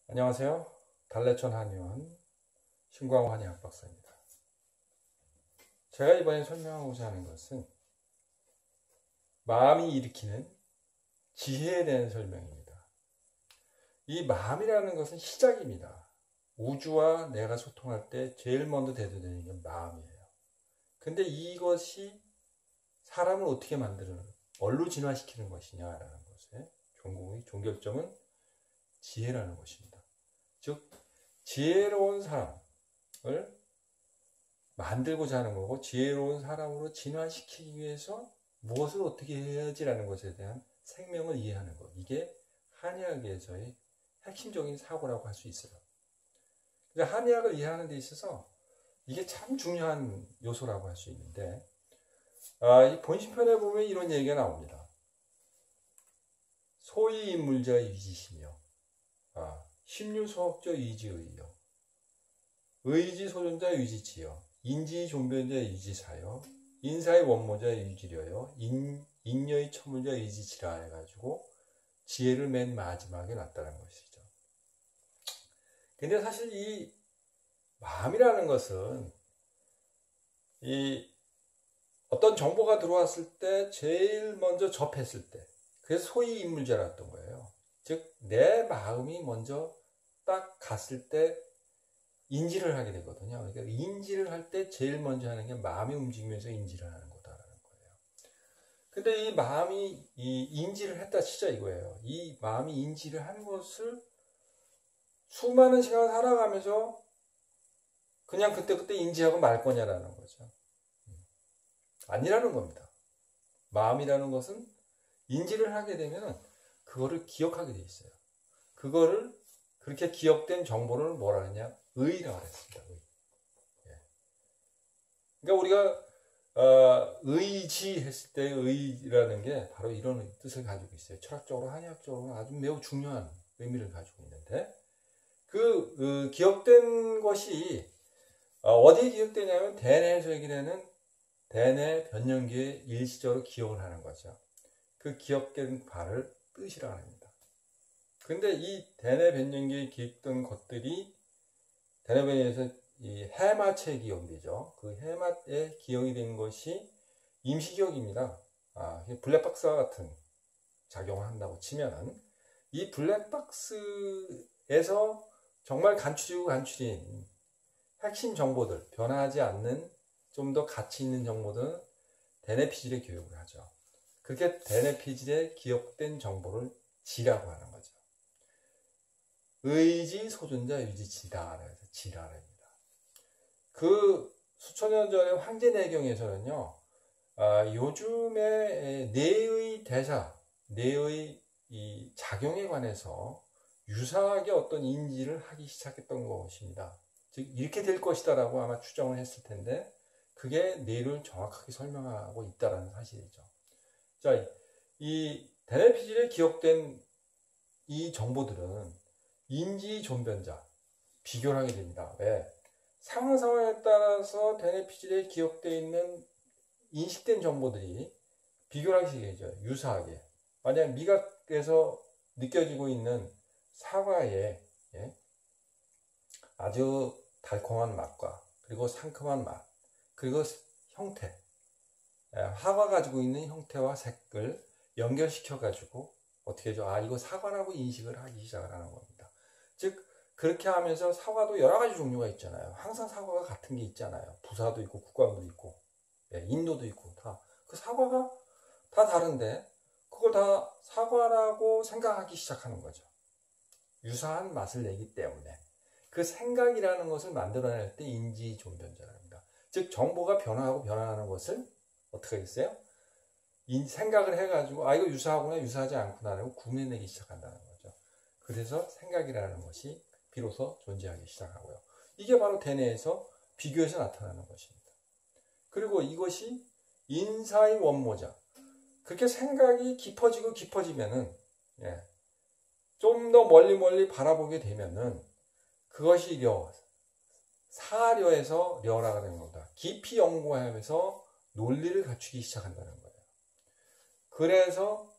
안녕하세요. 달래천 한의원 신광호 한의학 박사입니다. 제가 이번에 설명하고자 하는 것은 마음이 일으키는 지혜에 대한 설명입니다. 이 마음이라는 것은 시작입니다. 우주와 내가 소통할 때 제일 먼저 대두되는 게 마음이에요. 근데 이것이 사람을 어떻게 만드는, 뭘로 진화시키는 것이냐라는 것의 종결점은 지혜라는 것입니다. 즉, 지혜로운 사람을 만들고자 하는 거고, 지혜로운 사람으로 진화시키기 위해서 무엇을 어떻게 해야지라는 것에 대한 생명을 이해하는 것. 이게 한의학에서의 핵심적인 사고라고 할 수 있어요. 그러니까 한의학을 이해하는 데 있어서 이게 참 중요한 요소라고 할 수 있는데, 이 본시편에 보면 이런 얘기가 나옵니다. 소위 인물자 위지시며, 심유소학자 위지의요, 의지소존자 위지치여, 인지존변자 위지사여, 인사의 원모자 위지려요, 인여의 천물자 위지치라 해가지고 지혜를 맨 마지막에 놨다는 것이죠. 근데 사실 이 마음이라는 것은 이 어떤 정보가 들어왔을 때 제일 먼저 접했을 때, 그래서 소위 인물자라던 거예요. 즉 내 마음이 먼저 딱 갔을 때 인지를 하게 되거든요. 그러니까 인지를 할 때 제일 먼저 하는 게 마음이 움직이면서 인지를 하는 거다라는 거예요. 근데 이 마음이 인지를 했다 치자 이거예요. 이 마음이 인지를 한 것을 수많은 시간을 살아가면서 그냥 그때그때 인지하고 말 거냐라는 거죠. 아니라는 겁니다. 마음이라는 것은 인지를 하게 되면 그거를 기억하게 돼 있어요. 그거를 그렇게 기억된 정보를 뭐라 하냐? 의라고 했습니다. 의. 그러니까 우리가 의지했을 때 의라는 게 바로 이런 뜻을 가지고 있어요. 철학적으로, 한의학적으로 아주 매우 중요한 의미를 가지고 있는데, 그 기억된 것이 어디에 기억되냐면 대뇌에서 얘기되는 대뇌 변연기에 일시적으로 기억을 하는 거죠. 그 기억된 바를 뜻이라고 합니다. 근데 이 대뇌 변연기에 기억된 것들이 대뇌 변연기에서 이 해마체 기억이죠. 그 해마에 기억이 된 것이 임시기억입니다. 블랙박스와 같은 작용을 한다고 치면은 이 블랙박스에서 정말 간추리고 간추린 핵심 정보들, 변하지 않는 좀 더 가치 있는 정보들은 대뇌피질에 교육을 하죠. 그렇게 대뇌피질에 기억된 정보를 지라고 하는 거죠. 의지 소존자 유지치다. 그래서 지라랍니다. 그 수천 년 전에 황제내경에서는요, 요즘의 뇌의 대사, 뇌의 이 작용에 관해서 유사하게 어떤 인지를 하기 시작했던 것입니다. 즉 이렇게 될 것이다라고 아마 추정을 했을 텐데, 그게 뇌를 정확하게 설명하고 있다는 사실이죠. 자, 이 대뇌피질에 기억된 이 정보들은 인지존변자 비교를 하게 됩니다. 왜? 상황에 따라서 대뇌피질에 기억되어 있는 인식된 정보들이 비교를 하게 되죠. 유사하게. 만약 미각에서 느껴지고 있는 사과의 아주 달콤한 맛과 그리고 상큼한 맛, 그리고 형태, 화가 가지고 있는 형태와 색을 연결시켜 가지고 어떻게 하죠? 이거 사과라고 인식을 하기 시작을 하는 겁니다. 즉 그렇게 하면서 사과도 여러 가지 종류가 있잖아요. 항상 사과가 같은 게 있잖아요. 부사도 있고 국광도 있고 인도도 있고 다 그 사과가 다 다른데 그걸 다 사과라고 생각하기 시작하는 거죠. 유사한 맛을 내기 때문에 그 생각이라는 것을 만들어낼 때 인지존변자랍니다. 즉 정보가 변화하고 변화하는 것을 어떻게 하겠어요? 생각을 해가지고 이거 유사하구나 유사하지 않구나라고 구분해내기 시작한다는 거죠. 그래서 생각이라는 것이 비로소 존재하기 시작하고요. 이게 바로 대뇌에서 비교해서 나타나는 것입니다. 그리고 이것이 인사의 원모자. 그렇게 생각이 깊어지고 깊어지면은 좀 더 멀리 바라보게 되면은 그것이 사려에서 려라가 되는 겁니다. 깊이 연구하면서 논리를 갖추기 시작한다는 거예요. 그래서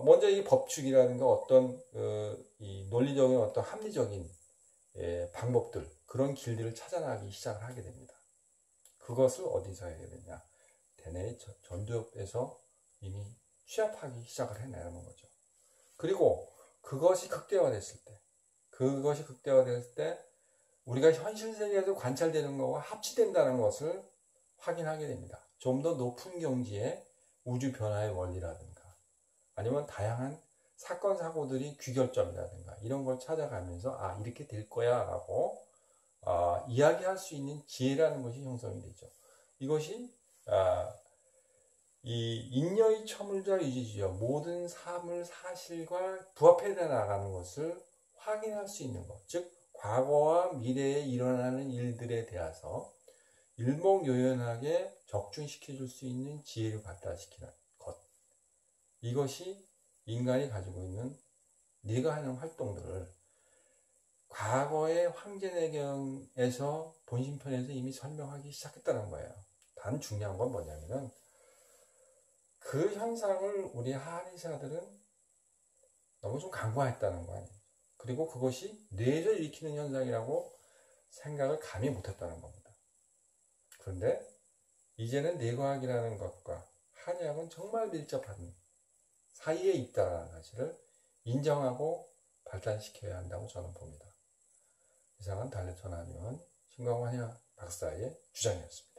먼저 이 법칙이라든가 어떤 이 논리적인 어떤 합리적인 방법들, 그런 길들을 찾아나가기 시작을 하게 됩니다. 그것을 어디서 하게 되냐? 대뇌 전두엽에서 이미 취합하기 시작을 해내는 거죠. 그리고 그것이 극대화됐을 때 우리가 현실 세계에서 관찰되는 것과 합치된다는 것을 확인하게 됩니다. 좀 더 높은 경지의 우주 변화의 원리라든가 아니면 다양한 사건 사고들이 귀결점이라든가 이런 걸 찾아가면서 이렇게 될 거야 라고 이야기할 수 있는 지혜라는 것이 형성이 되죠. 이것이 이 인여의 첨을자 유지지요. 모든 사물 사실과 부합해 나가는 것을 확인할 수 있는 것, 즉 과거와 미래에 일어나는 일들에 대해서 일목요연하게 적중시켜 줄 수 있는 지혜를 발달시키는 것, 이것이 인간이 가지고 있는 네가 하는 활동들을 과거의 황제내경에서 본심편에서 이미 설명하기 시작했다는 거예요. 단 중요한 건 뭐냐면은 그 현상을 우리 한의사들은 너무 좀 간과했다는 거 아니에요. 그리고 그것이 뇌에서 일으키는 현상이라고 생각을 감히 못했다는 겁니다. 그런데 이제는 뇌과학이라는 것과 한의학은 정말 밀접한 사이에 있다는 사실을 인정하고 발달시켜야 한다고 저는 봅니다. 이상은 달래천하면 신광환 한의학 박사의 주장이었습니다.